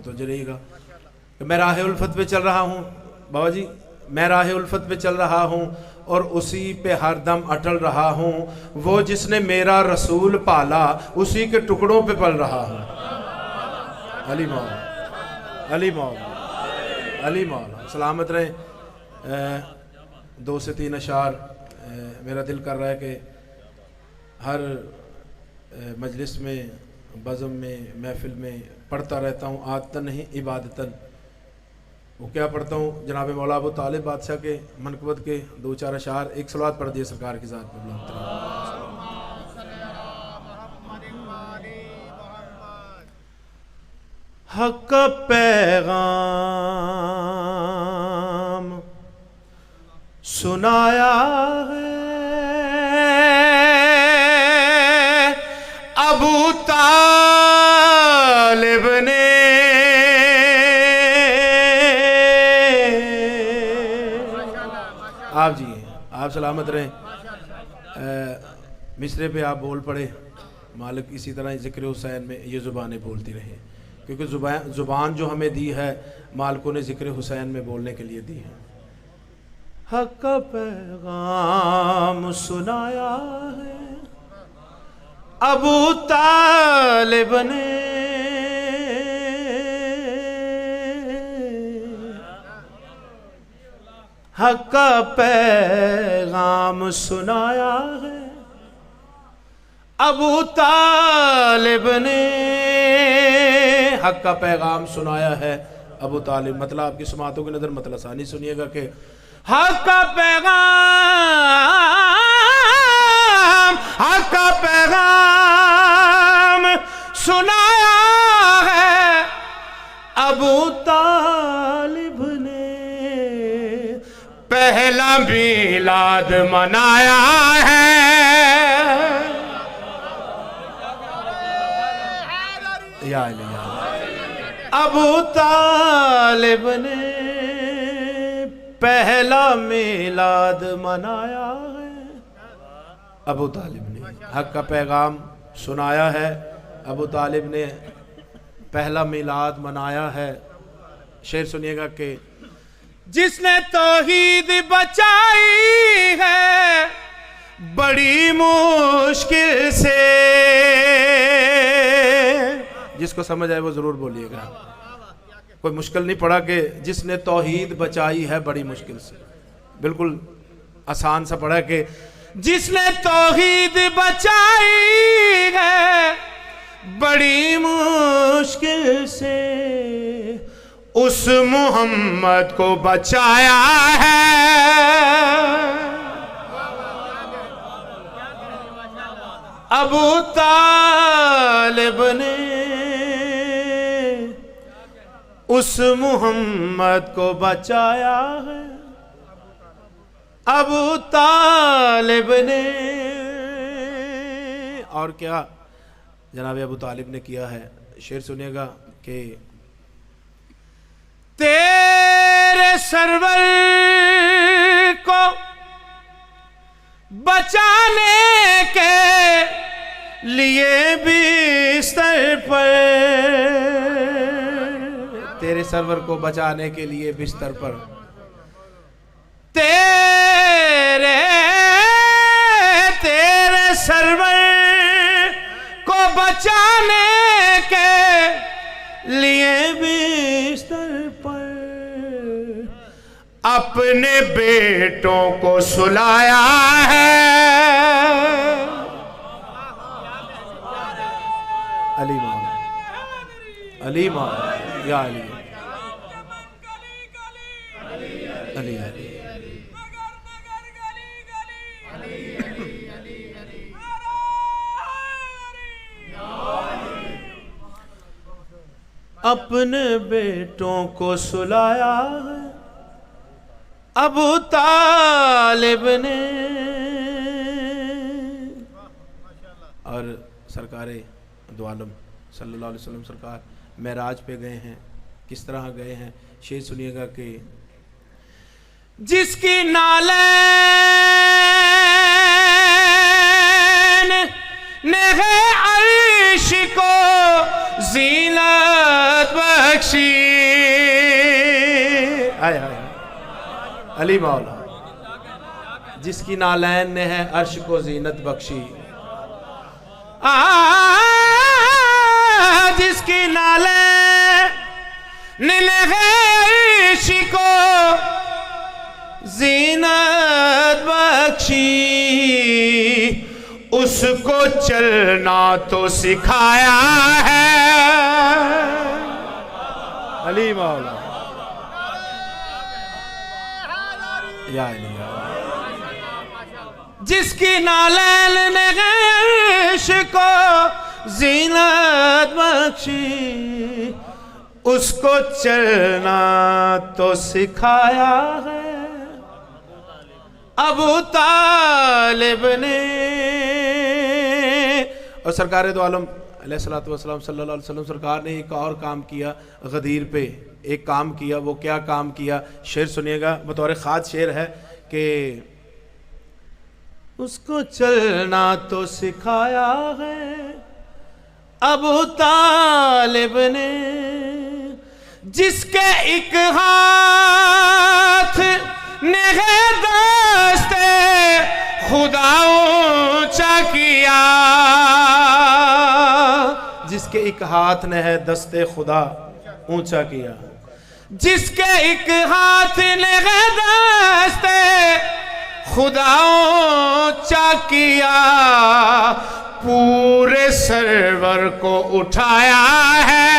मुतवज्जह रहिएगा कि मैं राह उल्फत पे चल रहा हूँ बाबा जी, मैं राह उल्फत पे चल रहा हूँ और उसी पे हरदम अटल रहा हूँ। वो जिसने मेरा रसूल पाला उसी के टुकड़ों पे पल रहा हूँ। अली मौला, अली मौला, अली मौला सलामत रहे। 2 से 3 अशार मेरा दिल कर रहा है कि हर मजलिस में, बज़म में, महफिल में पढ़ता रहता हूँ, आदतन नहीं इबादतन। वो क्या पढ़ता हूँ, जनाब मौला अबू तालिब बादशाह के मनक़बत के 2-4 अशार, एक सलावत पढ़ दिए सरकार की ज़ात पर। हक़ का पैगाम सुनाया है अबू तालिब ने, आप जी आप सलामत रहें। मिसरे पे आप बोल पड़े, मालिक इसी तरह ज़िक्र हुसैन में ये ज़ुबानें बोलती रहें, क्योंकि ज़ुबान जो हमें दी है मालिकों ने ज़िक्र हुसैन में बोलने के लिए दी है। हक़ का पैगाम सुनाया है अबू तालिब ने, हक़ का पैगाम सुनाया है अबू तालिब ने, हक़ का पैगाम सुनाया है अबू तालिब। मतलब आपकी समातों की नज़र मतलब आसानी सुनिएगा कि हक़ का पैगाम, हक़ का पैगाम सुनाया है अबू तालिब ने, पहला मीलाद मनाया है या अबू तालिब ने, पहला मीलाद मनाया है अबू तालिब ने। हक़ का पैगाम सुनाया है अबू तालिब ने, पहला मीलाद मनाया है। शेर सुनिएगा कि जिसने तौहीद बचाई है बड़ी मुश्किल से, जिसको समझ आए वो जरूर बोलिएगा, कोई मुश्किल नहीं पड़ा कि जिसने तौहीद बचाई है बड़ी मुश्किल से, बिल्कुल आसान सा पड़ा कि जिसने तौहीद बचाई है बड़ी मुश्किल से, उस मोहम्मद को बचाया है अबू तालिब ने, उस मोहम्मद को बचाया है अबू तालिब ने। और क्या जनाब अबू तालिब ने किया है, शेर सुनिएगा कि तेरे सरवर को बचाने के लिए बिस्तर पर, तेरे सरवर को बचाने के लिए बिस्तर पर, तेरे सरवर को बचाने के लिए बिस्तर पर अपने बेटों को सुलाया है अली मौला, अली मौला या अली, अली अली अपने बेटों को सुलाया है अबू तालिब ने। और सरकारे दो आलम सल्लल्लाहु अलैहि वसल्लम सरकार मेराज पे गए हैं, किस तरह गए हैं, शेर सुनिएगा कि जिसकी नालैन ने है अर्श को ज़ीनत बख्शी। आय हाय अली मौला, जिसकी नालैन ने है अर्श को जीनत बख्शी, जिसकी नालैन ने है अर्श को जीनत बख्शी, उसको चलना तो सिखाया है अली मौला। या अली जिसकी नालैन ने इश्क को जीनत बख्शी, उसको चलना तो सिखाया है अबू तालिब ने। और सरकार दो आलम अलैहिस्सलातु वस्सलाम सल्लल्लाहु अलैहि वसल्लम सरकार ने एक और काम किया गदीर पे, एक काम किया। वो क्या काम किया? शेर सुनिएगा, बतौर खास शेर है कि उसको चलना तो सिखाया है अबू तालिब ने, जिसके एक हाथ ने दस्ते खुदा ऊंचा किया, जिसके एक हाथ ने है दस्ते खुदा ऊंचा किया, जिसके एक हाथ ने दस्ते खुदा ऊंचा किया, पूरे सरवर को उठाया है